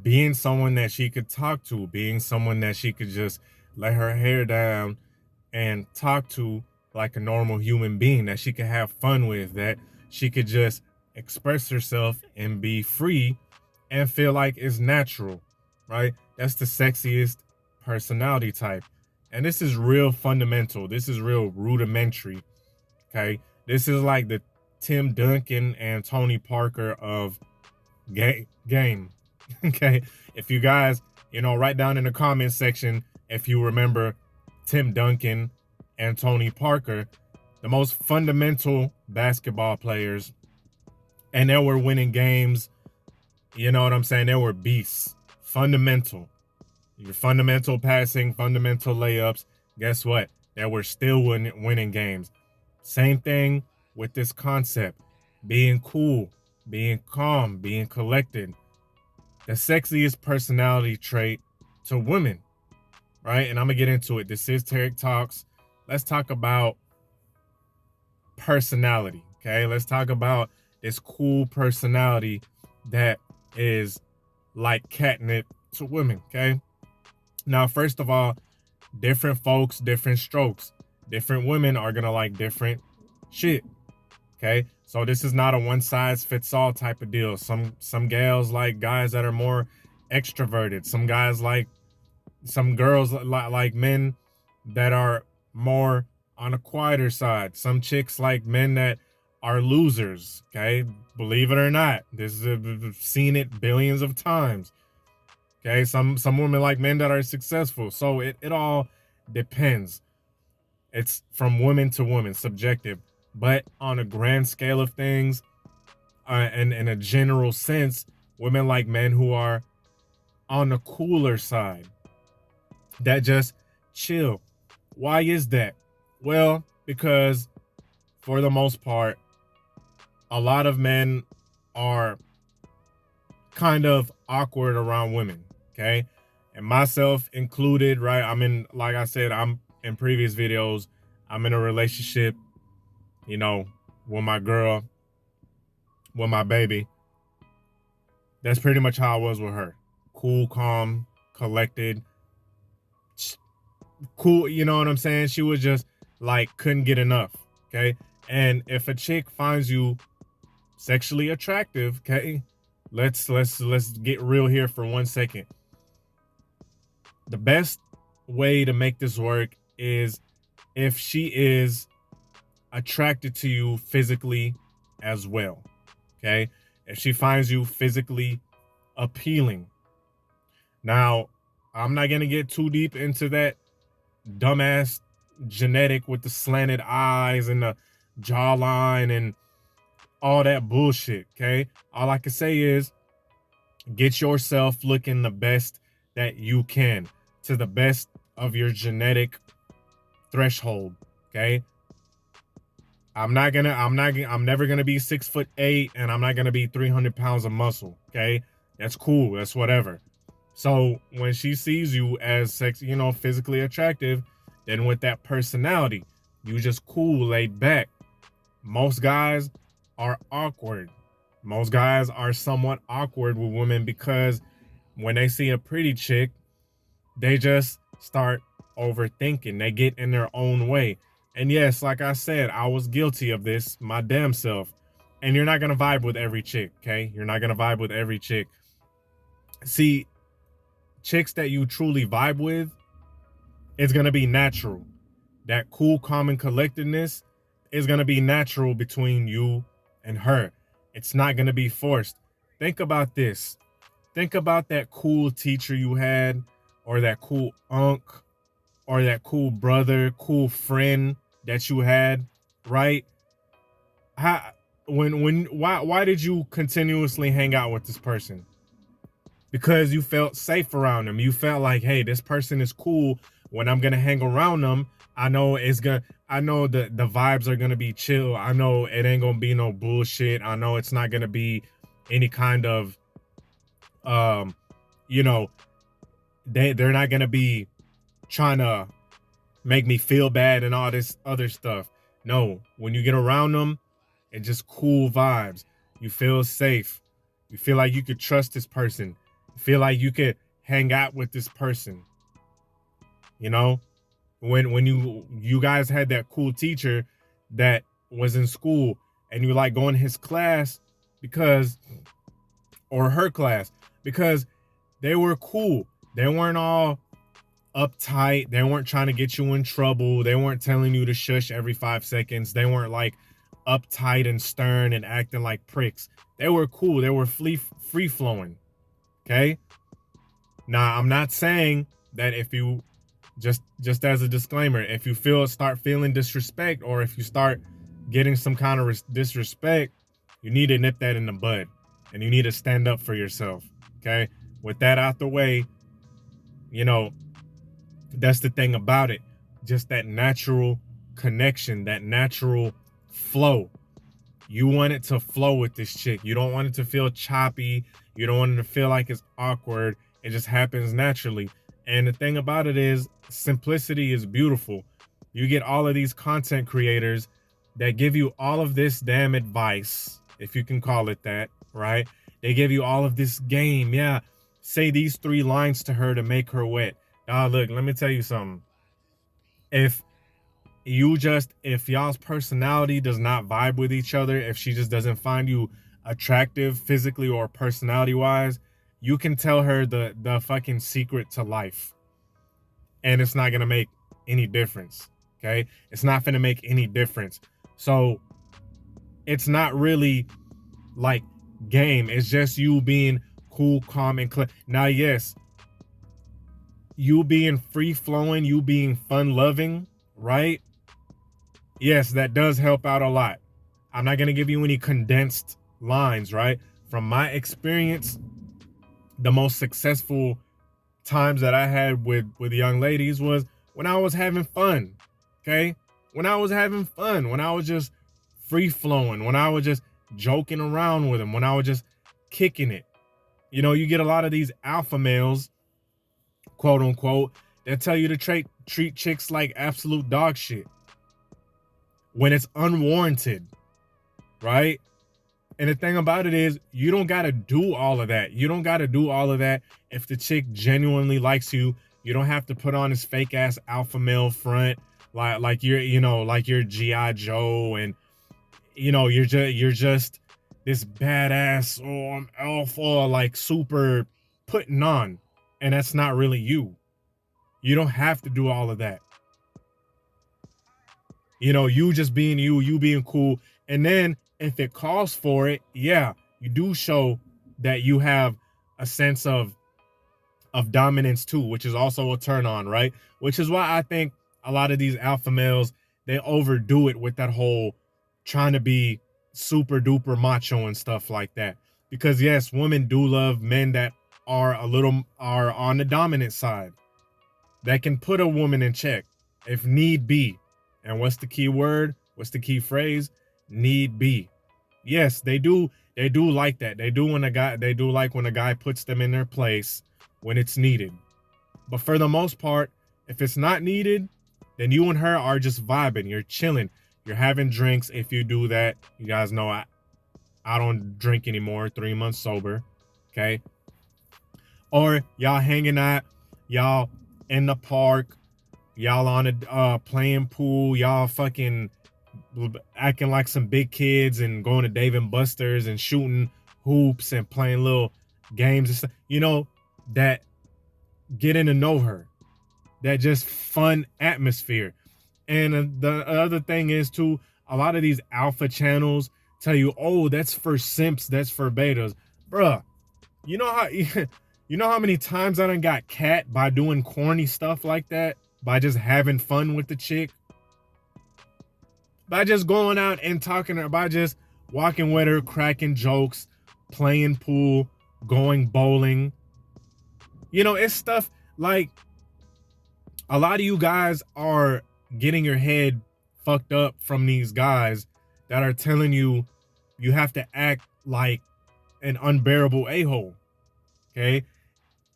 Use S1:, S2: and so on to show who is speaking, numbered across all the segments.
S1: being someone that she could talk to, being someone that she could just let her hair down and talk to like a normal human being, that she could have fun with, that she could just express herself and be free and feel like it's natural, right? That's the sexiest personality type. And this is real fundamental. This is real rudimentary. Okay. This is like the Tim Duncan and Tony Parker of game. Okay. If you guys, write down in the comment section if you remember Tim Duncan and Tony Parker, the most fundamental basketball players, and they were winning games. You know what I'm saying? They were beasts. Fundamental. Your fundamental passing, fundamental layups. Guess what? They were still winning games. Same thing with this concept. Being cool, being calm, being collected. The sexiest personality trait to women, right? And I'm going to get into it. This is Tarik Talks. Let's talk about personality, okay? Let's talk about this cool personality that is like catnip to women, okay? Now, first of all, different folks, different strokes. Different women are gonna like different shit, okay? So this is not a one size fits all type of deal. Some gals like guys that are more extroverted. Some girls like men that are more on a quieter side. Some chicks like men that are losers, okay? Believe it or not, I've seen it billions of times. Okay, some women like men that are successful. So it all depends. It's from woman to woman, subjective. But on a grand scale of things, and in a general sense, women like men who are on the cooler side, that just chill. Why is that? Well, because for the most part, a lot of men are kind of awkward around women, okay? And myself included, right? Like I said, I'm in previous videos, I'm in a relationship, with my girl, with my baby. That's pretty much how I was with her. Cool, calm, collected, cool, you know what I'm saying? She was just like, couldn't get enough, okay? And if a chick finds you sexually attractive, okay, let's get real here for 1 second. The best way to make this work is if she is attracted to you physically as well, okay? If she finds you physically appealing. Now, I'm not gonna get too deep into that dumbass genetic with the slanted eyes and the jawline and all that bullshit, okay? All I can say is get yourself looking the best that you can, to the best of your genetic threshold, okay? I'm never gonna be 6'8" and I'm not gonna be 300 pounds of muscle, okay? That's cool, that's whatever. So when she sees you as sexy, physically attractive, then with that personality, you just cool, laid back. Most guys are awkward. Most guys are somewhat awkward with women because when they see a pretty chick, they just start overthinking. They get in their own way. And yes, like I said, I was guilty of this, my damn self. And you're not going to vibe with every chick, okay? You're not going to vibe with every chick. See, chicks that you truly vibe with, it's going to be natural. That cool, calm, and collectedness is going to be natural between you and her. It's not going to be forced. Think about this. Think about that cool teacher you had, or that cool unc, or that cool brother, cool friend that you had, right? Why did you continuously hang out with this person? Because you felt safe around them. You felt like, hey, this person is cool. When I'm gonna hang around them, I know the vibes are gonna be chill. I know it ain't gonna be no bullshit. I know it's not gonna be any kind of they're not gonna be trying to make me feel bad and all this other stuff. No, when you get around them, it's just cool vibes. You feel safe. You feel like you could trust this person. feel like you could hang out with this person. You know, when you guys had that cool teacher that was in school and you like going to his class because, or her class, because they were cool. They weren't all uptight. They weren't trying to get you in trouble. They weren't telling you to shush every 5 seconds. They weren't like uptight and stern and acting like pricks. They were cool. They were free flowing. Okay. Now, I'm not saying that if you just as a disclaimer, if you start feeling disrespect, or if you start getting some kind of disrespect, you need to nip that in the bud and you need to stand up for yourself. Okay. With that out the way, you know, that's the thing about it. Just that natural connection, that natural flow. You want it to flow with this chick. You don't want it to feel choppy. You don't want it to feel like it's awkward. It just happens naturally. And the thing about it is, simplicity is beautiful. You get all of these content creators that give you all of this damn advice, if you can call it that, right? They give you all of this game. Yeah, say these 3 lines to her to make her wet. Look, let me tell you something. If y'all's personality does not vibe with each other, if she just doesn't find you attractive physically or personality wise, you can tell her the fucking secret to life. And it's not going to make any difference. Okay. It's not going to make any difference. So it's not really like game. It's just you being cool, calm, and clear. Now, yes, you being free flowing, you being fun loving, right? Yes, that does help out a lot. I'm not going to give you any condensed lines, right? From my experience, the most successful times that I had with young ladies was when I was having fun. Okay. When I was having fun, when I was just free flowing, when I was just joking around with them, when I was just kicking it. You know, you get a lot of these alpha males, quote unquote, that tell you to treat chicks like absolute dog shit when it's unwarranted, right? And the thing about it is, you don't got to do all of that. You don't got to do all of that if the chick genuinely likes you. You don't have to put on this fake ass alpha male front like you're, you know, like you're G.I. Joe, and you know, you're just this badass, oh, I'm alpha, like super putting on, and that's not really you. You don't have to do all of that. You know, you just being you being cool. And then if it calls for it, yeah, you do show that you have a sense of dominance too, which is also a turn on, right? Which is why I think a lot of these alpha males, they overdo it with that whole trying to be super duper macho and stuff like that. Because yes, women do love men that are on the dominant side, that can put a woman in check if need be. And what's the key word? What's the key phrase? Need be. Yes, they do like that. They do like when a guy puts them in their place when it's needed. But for the most part, if it's not needed, then you and her are just vibing. You're chilling. You're having drinks. If you do that, you guys know I don't drink anymore. 3 months sober. Okay. Or y'all hanging out, y'all in the park, y'all on a playing pool, y'all fucking acting like some big kids and going to Dave and Buster's and shooting hoops and playing little games and stuff, you know, that getting to know her, that just fun atmosphere. And the other thing is too, a lot of these alpha channels tell you, oh, that's for simps, that's for betas. Bruh, you know how you know how many times I done got cat by doing corny stuff like that, by just having fun with the chick, by just going out and talking to her, by just walking with her, cracking jokes, playing pool, going bowling. You know, it's stuff like a lot of you guys are getting your head fucked up from these guys that are telling you you have to act like an unbearable a-hole. Okay?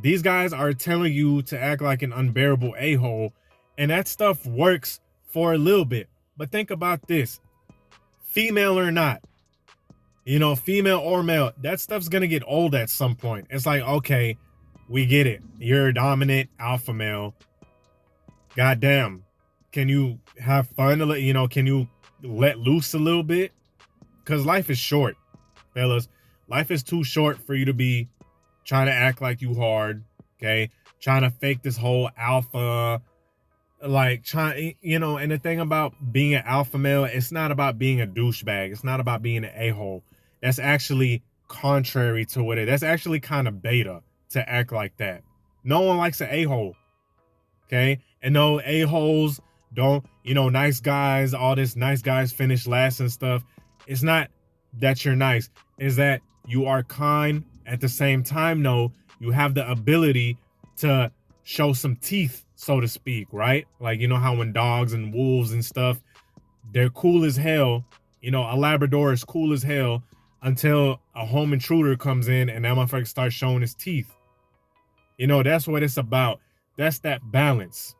S1: These guys are telling you to act like an unbearable a-hole, and that stuff works for a little bit. But think about this. Female or not, You know, female or male, that stuff's gonna get old at some point. It's like, okay, we get it. You're a dominant alpha male. Goddamn. Can you have fun? You know, can you let loose a little bit? Because life is short, fellas. Life is too short for you to be trying to act like you hard, okay? Trying to fake this whole alpha, like trying, you know. And the thing about being an alpha male, it's not about being a douchebag. It's not about being an a-hole. That's actually contrary to what it. That's actually kind of beta to act like that. No one likes an a-hole, okay? And no a-holes don't, you know, nice guys, all this nice guys finish last and stuff. It's not that you're nice. Is that you are kind at the same time. No, you have the ability to show some teeth, so to speak, right? Like, you know how when dogs and wolves and stuff, they're cool as hell. You know, a Labrador is cool as hell until a home intruder comes in and that motherfucker starts showing his teeth. You know, that's what it's about. That's that balance.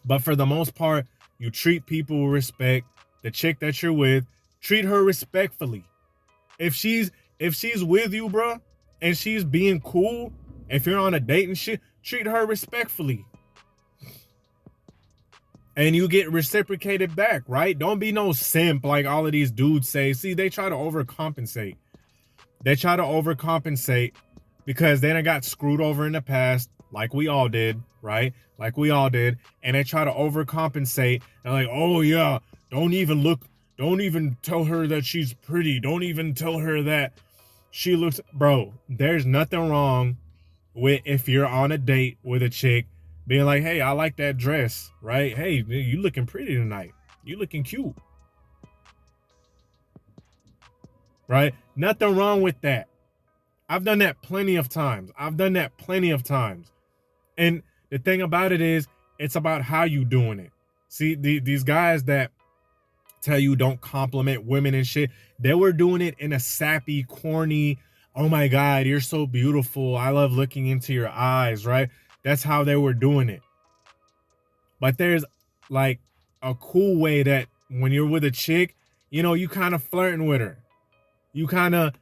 S1: But for the most part, you treat people with respect. The chick that you're with, treat her respectfully. If she's with you, bro, and she's being cool, if you're on a date and shit, treat her respectfully. And you get reciprocated back, right? Don't be no simp like all of these dudes say. See, they try to overcompensate. They try to overcompensate because they done got screwed over in the past, like we all did, right? Like we all did. And they try to overcompensate. They're like, oh yeah, don't even tell her that she's pretty. Don't even tell her that she looks, bro, there's nothing wrong with if you're on a date with a chick being like, hey, I like that dress, right? Hey, you looking pretty tonight. You looking cute. Right? Nothing wrong with that. I've done that plenty of times. And the thing about it is, it's about how you doing it. See, these guys that tell you don't compliment women and shit, they were doing it in a sappy, corny, oh my God, you're so beautiful. I love looking into your eyes, right? That's how they were doing it. But there's like a cool way that when you're with a chick, you know, you kind of flirting with her. You kind of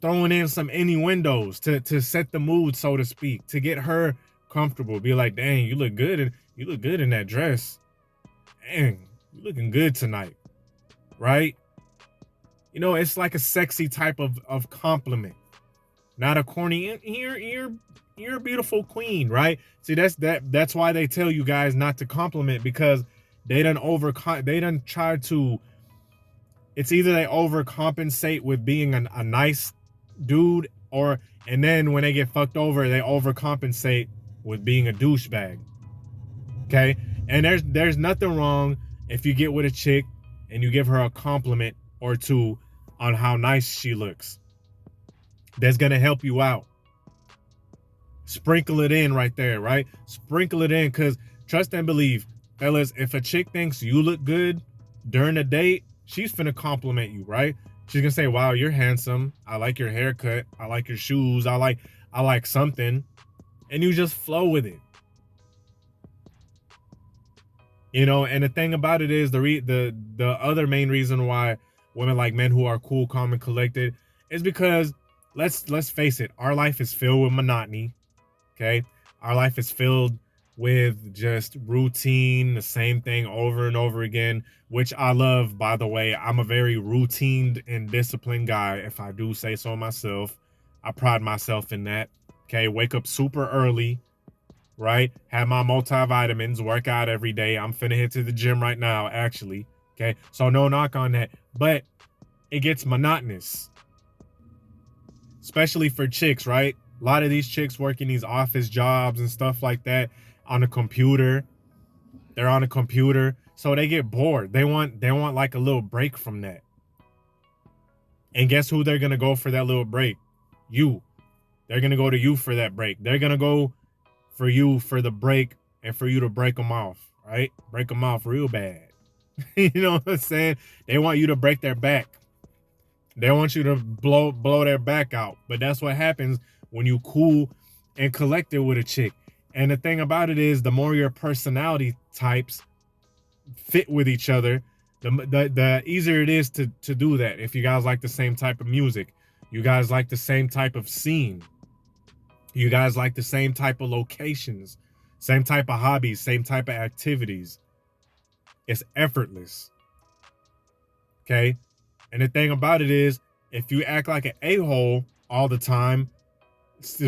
S1: throwing in some innuendos to set the mood, so to speak, to get her comfortable. Be like, dang, you look good in that dress. Dang, you looking good tonight, right? You know, it's like a sexy type of compliment, not a corny. You're a beautiful queen, right? See, that's why they tell you guys not to compliment, because they done try to. It's either they overcompensate with being a nice dude, and then when they get fucked over, they overcompensate with being a douchebag. Okay, and there's nothing wrong if you get with a chick and you give her a compliment or two on how nice she looks. That's gonna help you out. Sprinkle it in right there, right? Sprinkle it in, because trust and believe, fellas, if a chick thinks you look good during a date, she's finna compliment you, right? She's gonna say, wow, you're handsome. I like your haircut. I like your shoes. I like something. And you just flow with it. You know, and the thing about it is the other main reason why women like men who are cool, calm, and collected is because let's face it, our life is filled with monotony. Okay, our life is filled with just routine, the same thing over and over again, which I love, by the way. I'm a very routine and disciplined guy, if I do say so myself. I pride myself in that. Okay, wake up super early, right? Have my multivitamins, work out every day. I'm finna head to the gym right now, actually. Okay, so no knock on that, but it gets monotonous, especially for chicks, right? A lot of these chicks working these office jobs and stuff like that on a computer. They're on a computer, so they get bored. They want like a little break from that. And guess who they're gonna go for that little break? You. They're gonna go to you for that break. They're gonna go for you for the break and for you to break them off, right? Break them off real bad. You know what I'm saying? They want you to break their back. They want you to blow their back out. But that's what happens when you cool and collected with a chick. And the thing about it is, the more your personality types fit with each other, the easier it is to do that. If you guys like the same type of music, you guys like the same type of scene, you guys like the same type of locations, same type of hobbies, same type of activities, it's effortless. Okay. And the thing about it is, if you act like an a-hole all the time,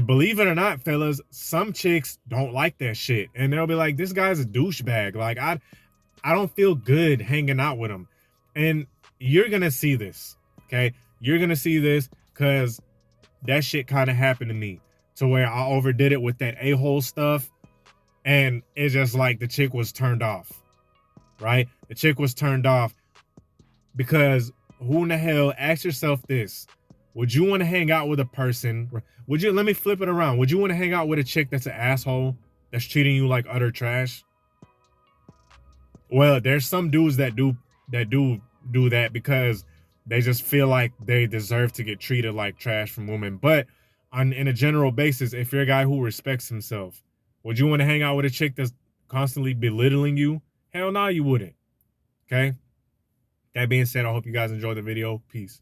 S1: believe it or not, fellas, some chicks don't like that shit. And they'll be like, this guy's a douchebag. Like, I don't feel good hanging out with him. And you're going to see this. Okay. You're going to see this because that shit kind of happened to me, to where I overdid it with that a-hole stuff. And it's just like the chick was turned off. Right? The chick was turned off because who in the hell, ask yourself this. Would you want to hang out with a person? Let me flip it around. Would you want to hang out with a chick that's an asshole, that's treating you like utter trash? Well, there's some dudes that do that because they just feel like they deserve to get treated like trash from women. But in a general basis, if you're a guy who respects himself, would you want to hang out with a chick that's constantly belittling you? Hell no, you wouldn't. Okay. That being said, I hope you guys enjoyed the video. Peace.